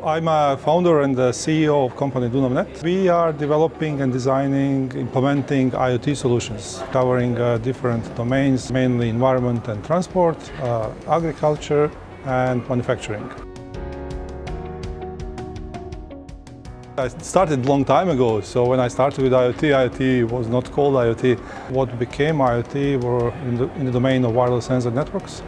I'm a founder and the CEO of company DunavNET. We are developing and designing, implementing IoT solutions covering different domains, mainly environment and transport, agriculture and manufacturing. I started a long time ago, so when I started with IoT was not called IoT. What became IoT were in the domain of wireless sensor networks.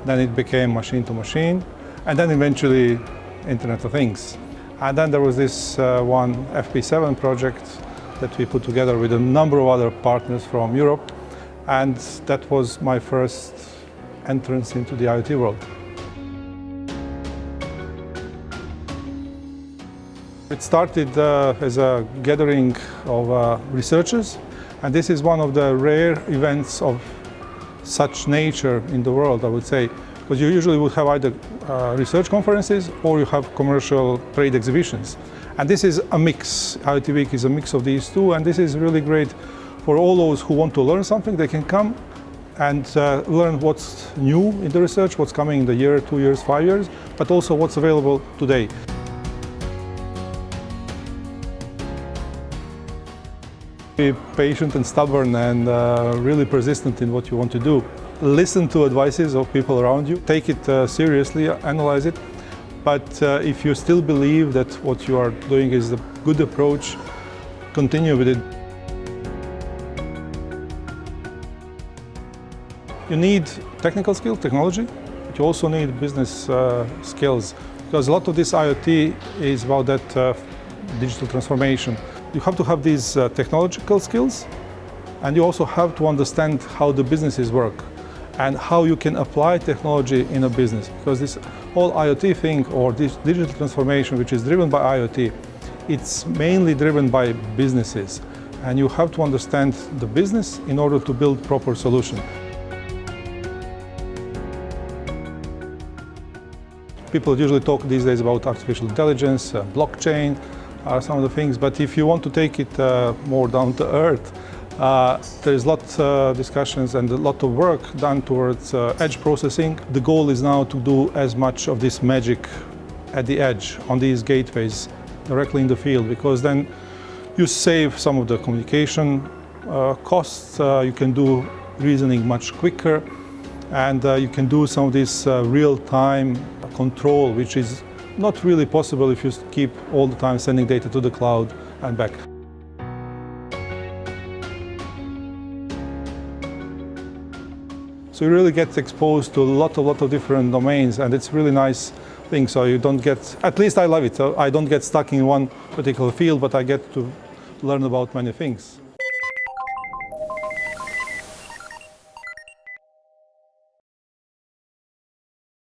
Then it became machine-to-machine, and then eventually Internet of Things. And then there was this one FP7 project that we put together with a number of other partners from Europe, and that was my first entrance into the IoT world. It started as a gathering of researchers, and this is one of the rare events of such nature in the world, I would say. Because you usually would have either research conferences or you have commercial trade exhibitions. And this is a mix. IoT Week is a mix of these two, and this is really great for all those who want to learn something. They can come and learn what's new in the research, what's coming in the year, 2 years, 5 years, but also what's available today. Be patient and stubborn and really persistent in what you want to do. Listen to advices of people around you, take it seriously, analyze it, but if you still believe that what you are doing is a good approach, continue with it. You need technical skill, technology, but you also need business skills, because a lot of this IoT is about that digital transformation. You have to have these technological skills, and you also have to understand how the businesses work and how you can apply technology in a business. Because this whole IoT thing, or this digital transformation, which is driven by IoT, it's mainly driven by businesses. And you have to understand the business in order to build proper solution. People usually talk these days about artificial intelligence, blockchain, are some of the things, but if you want to take it more down to earth, there is lots of discussions and a lot of work done towards edge processing. The goal is now to do as much of this magic at the edge on these gateways directly in the field, because then you save some of the communication costs, you can do reasoning much quicker, and you can do some of this real-time control, which is not really possible if you keep all the time sending data to the cloud and back. So you really get exposed to a lot of different domains, and it's really nice thing. So you don't get, at least I love it, so I don't get stuck in one particular field, but I get to learn about many things.